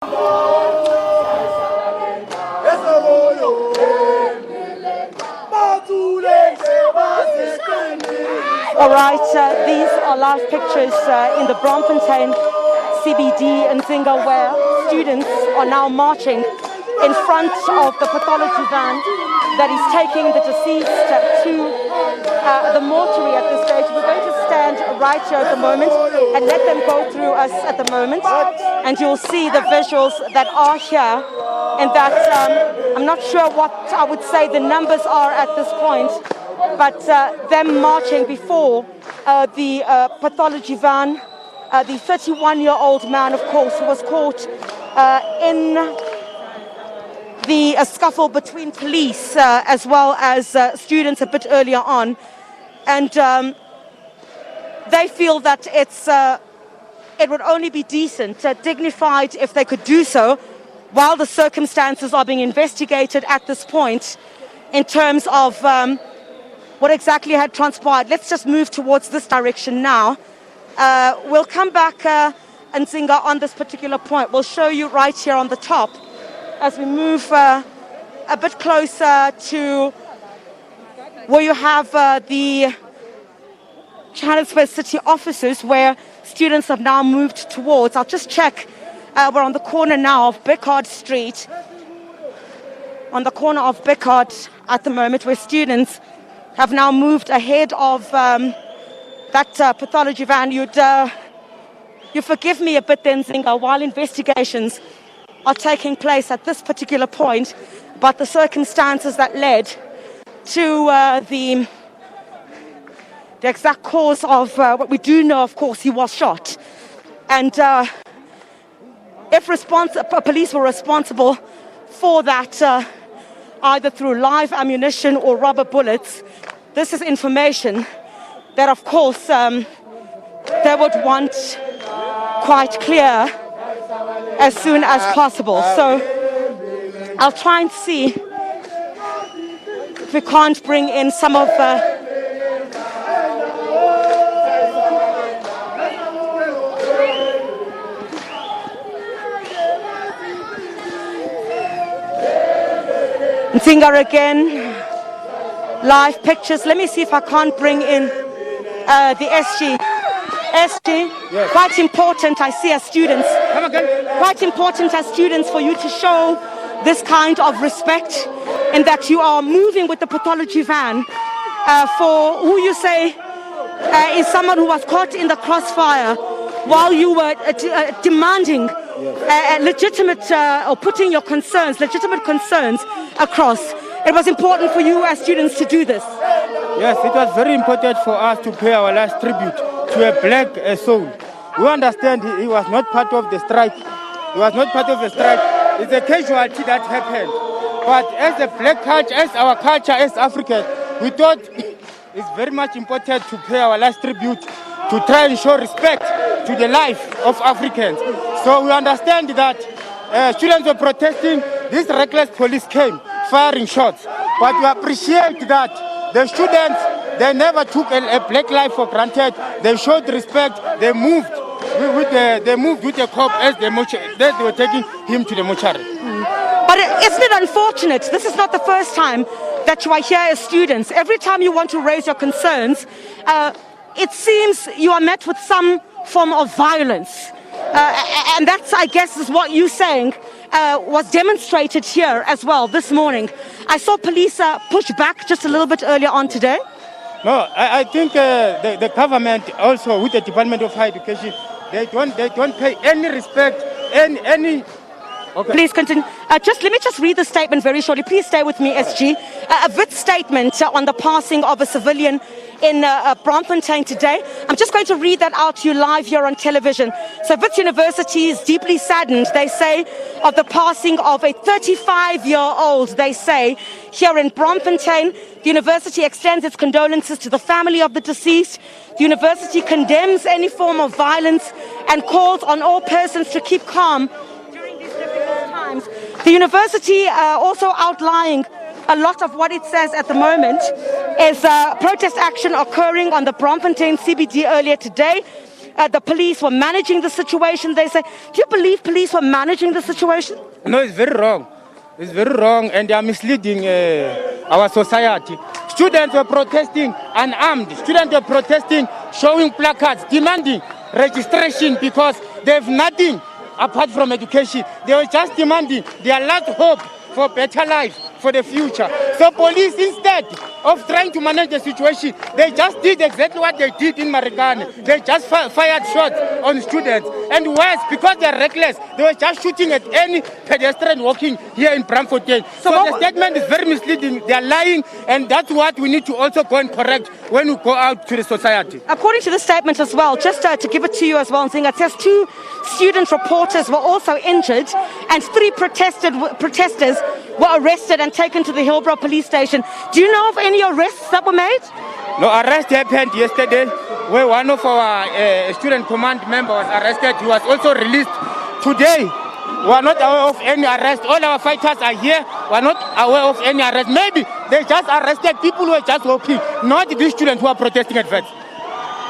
All right, these are live pictures in the Braamfontein CBD in Zinga, where students are now marching in front of the pathology van that is taking the deceased to the mortuary at this stage. We're going to stand right here at the moment and let them go through us at the moment, and you'll see the visuals that are here, and that I'm not sure what I would say the numbers are at this point, but them marching before the pathology van. The 31-year-old man, of course, who was caught in the scuffle between police as well as students a bit earlier on. And they feel that it would only be decent, dignified if they could do so, while the circumstances are being investigated at this point in terms of what exactly had transpired. Let's just move towards this direction now. We'll come back and Nzinga on this particular point. We'll show you right here on the top as we move a bit closer to where you have the Johannesburg City offices, where students have now moved towards. I'll just check. We're on the corner now of Bickard Street. On the corner of Bickard at the moment, where students have now moved ahead of that pathology van. You forgive me a bit then, Zinga, while investigations are taking place at this particular point, but the circumstances that led to the exact cause of what we do know, of course, he was shot. And if police were responsible for that, either through live ammunition or rubber bullets, this is information that, of course, they would want quite clear as soon as possible. So I'll try and see if we can't bring in some of Nzinga again, live pictures. Let me see if I can't bring in the SG. Yes. Quite important, I see, as students. Come again. Quite important as students for you to show this kind of respect, in that you are moving with the pathology van for who you say is someone who was caught in the crossfire while you were demanding legitimate or putting your legitimate concerns across. It was important for you as students to do this. Yes, it was very important for us to pay our last tribute to a black soul. We understand he was not part of the strike. He was not part of the strike. It's a casualty that happened. But as a black culture, as our culture, as Africans, we thought it's very much important to pay our last tribute, to try and show respect to the life of Africans. So we understand that students were protesting. This reckless police came firing shots. But we appreciate that the students, they never took a black life for granted. They showed respect. They moved with the cop as they were taking him to the mortuary. But isn't it unfortunate? This is not the first time that you are here as students. Every time you want to raise your concerns, it seems you are met with some form of violence. And that's, I guess, is what you're saying was demonstrated here as well this morning. I saw police push back just a little bit earlier on today. No, I think the government also, with the Department of Higher Education, they don't pay any respect, any. Okay. Please continue. Let me just read the statement very shortly. Please stay with me, SG. A Wits statement on the passing of a civilian in Braamfontein today. I'm just going to read that out to you live here on television. So Wits University is deeply saddened, they say, of the passing of a 35-year-old, they say, here in Braamfontein. The university extends its condolences to the family of the deceased. The university condemns any form of violence and calls on all persons to keep calm during these difficult times. The university also outlining a lot of what it says at the moment is protest action occurring on the Braamfontein CBD earlier today. the police were managing the situation. They say, do you believe police were managing the situation? No, it's very wrong. It's very wrong, and they are misleading our society. Students were protesting unarmed. Students were protesting, showing placards, demanding registration because they have nothing apart from education. They were just demanding their last hope for better life, for the future. So police, instead of trying to manage the situation, they just did exactly what they did in Marikana. They just fired shots on students. And worse, because they're reckless, they were just shooting at any pedestrian walking here in Braamfontein. So the statement is very misleading. They're lying, and that's what we need to also go and correct when we go out to the society. According to the statement as well, just to give it to you as well, Nzinga, it says 2 student reporters were also injured and 3 protesters were arrested and taken to the Hillbrow police station. Do you know of any arrests that were made? No, arrest happened yesterday where one of our student command members was arrested. He was also released today. We are not aware of any arrest. All our fighters are here. We are not aware of any arrest. Maybe they just arrested people who are just walking, not these students who are protesting at Wits.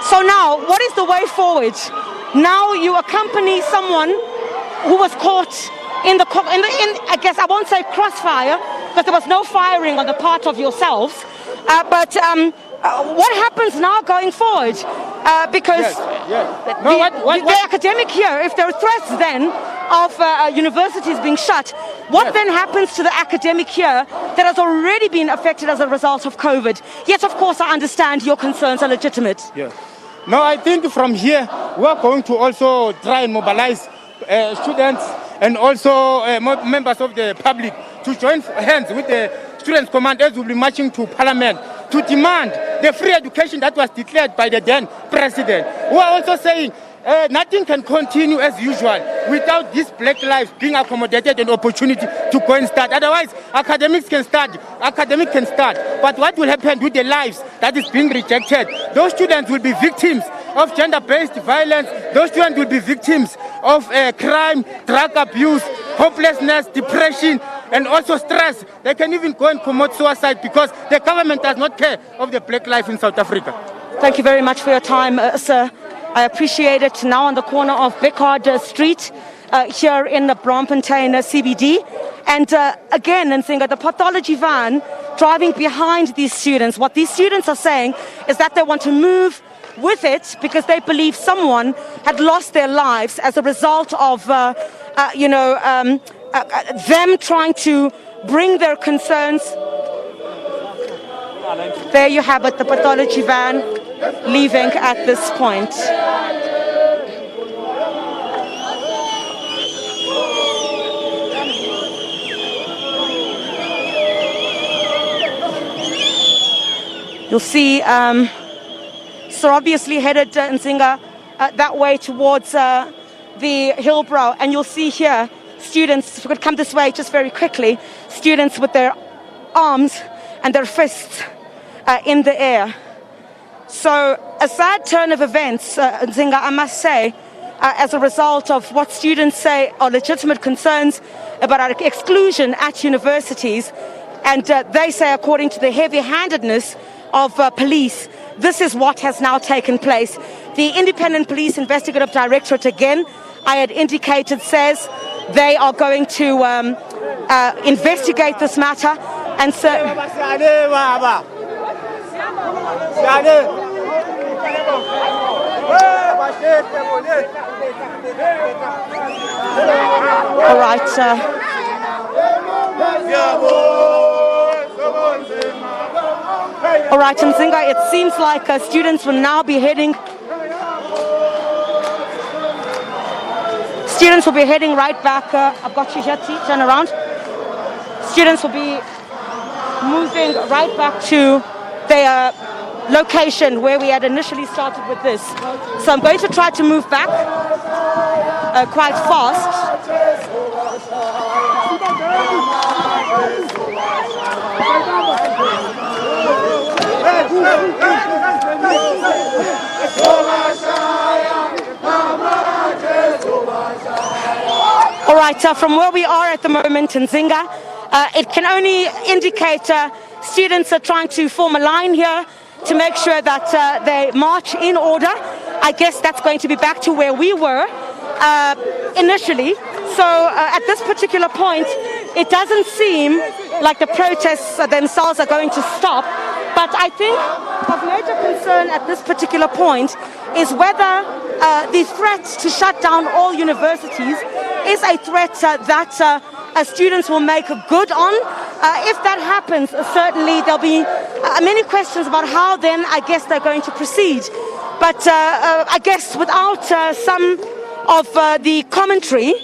So now, what is the way forward? Now you accompany someone who was caught in I guess I won't say crossfire, because there was no firing on the part of yourselves. But what happens now going forward? Because the academic here, if there are threats then of universities being shut, what then happens to the academic here that has already been affected as a result of COVID? Yes, of course, I understand your concerns are legitimate. Yes. No, I think from here we are going to also try and mobilize students and also members of the public to join hands with the Students' Command as we'll be marching to Parliament to demand the free education that was declared by the then president. We are also saying nothing can continue as usual without this black lives being accommodated an opportunity to go and start. Otherwise, academics can start, but what will happen with the lives that is being rejected? Those students will be victims of gender-based violence. Those students will be victims of crime, drug abuse, hopelessness, depression, and also stress. They can even go and commit suicide because the government does not care of the black life in South Africa. Thank you very much for your time, sir. I appreciate it. Now on the corner of Bickard Street, here in the Braamfontein CBD. And again, Nzinga, the pathology van driving behind these students. What these students are saying is that they want to move with it because they believe someone had lost their lives as a result of, them trying to bring their concerns. There you have it, the pathology van leaving at this point. You'll see, so obviously headed Nzinga that way towards the Hillbrow, and you'll see here students, if we could come this way just very quickly, students with their arms and their fists in the air. So a sad turn of events, Nzinga, I must say, as a result of what students say are legitimate concerns about our exclusion at universities. And they say, according to the heavy-handedness of police, this is what has now taken place. The Independent Police Investigative Directorate, again, I had indicated, says they are going to investigate this matter. And so... All right. All right, Nzinga, it seems like students will now be heading... Students will be heading right back. I've got you here, T. Turn around. Students will be moving right back to their location where we had initially started with this. So I'm going to try to move back quite fast. All right, from where we are at the moment in Nzinga, it can only indicate students are trying to form a line here to make sure that they march in order. I guess that's going to be back to where we were initially. So at this particular point, it doesn't seem like the protests themselves are going to stop. But I think of major concern at this particular point is whether the threat to shut down all universities is a threat that students will make good on. If that happens, certainly there'll be many questions about how then I guess they're going to proceed. But I guess without some of the commentary,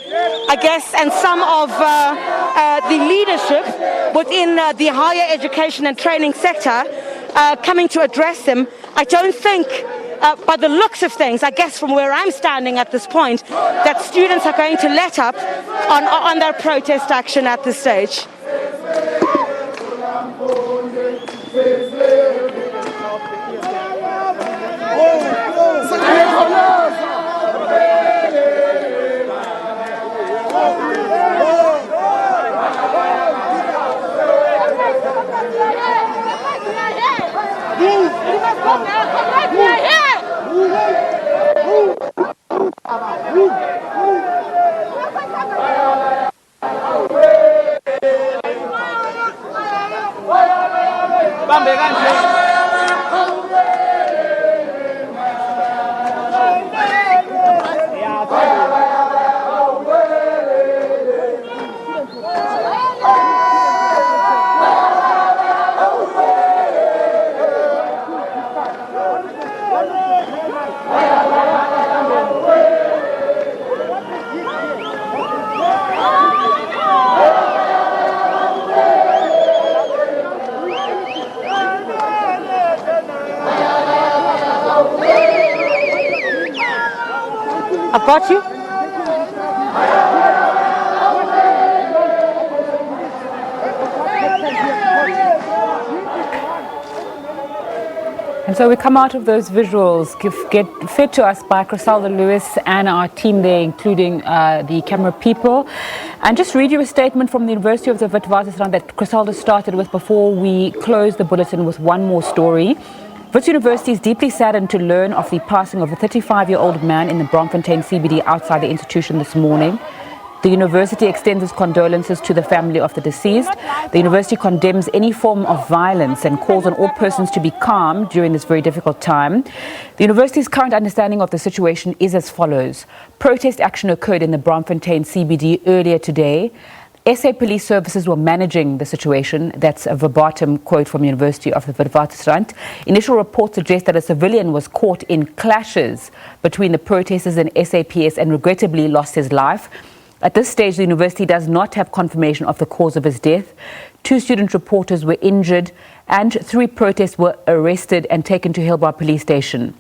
I guess, and some of the leadership within the higher education and training sector coming to address them, I don't think, by the looks of things, I guess from where I'm standing at this point, that students are going to let up on their protest action at this stage. I've got you. And so we come out of those visuals, get fed to us by Chriselda Lewis and our team there, including the camera people. And just read you a statement from the University of the Witwatersrand that Chriselda started with before we close the bulletin with one more story. Wits University is deeply saddened to learn of the passing of a 35-year-old man in the Braamfontein CBD outside the institution this morning. The university extends its condolences to the family of the deceased. The university condemns any form of violence and calls on all persons to be calm during this very difficult time. The university's current understanding of the situation is as follows. Protest action occurred in the Braamfontein CBD earlier today. SA police services were managing the situation. That's a verbatim quote from University of the Witwatersrand. Initial reports suggest that a civilian was caught in clashes between the protesters and SAPS and regrettably lost his life. At this stage, the university does not have confirmation of the cause of his death. 2 student reporters were injured and 3 protests were arrested and taken to Hillbrow police station.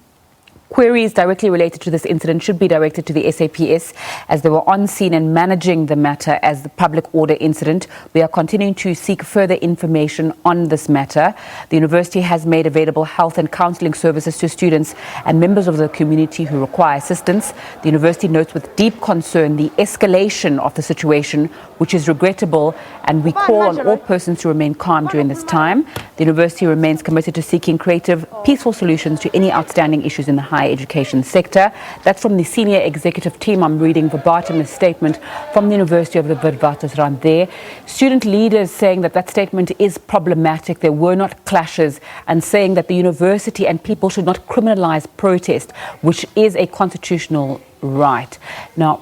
Queries directly related to this incident should be directed to the SAPS as they were on scene and managing the matter as the public order incident. We are continuing to seek further information on this matter. The university has made available health and counselling services to students and members of the community who require assistance. The university notes with deep concern the escalation of the situation, which is regrettable, and we call on all persons to remain calm during this time. The university remains committed to seeking creative, peaceful solutions to any outstanding issues in the higher education sector. That's from the senior executive team. I'm reading verbatim a statement from the University of the Witwatersrand there. Student leaders saying that that statement is problematic. There were not clashes, and saying that the university and people should not criminalize protest, which is a constitutional right. Now,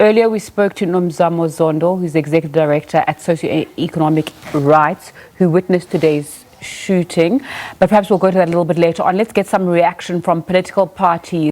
earlier we spoke to Nomzamo Zondo, who's the executive director at Socioeconomic Rights, who witnessed today's shooting, but perhaps we'll go to that a little bit later on. Let's get some reaction from political parties.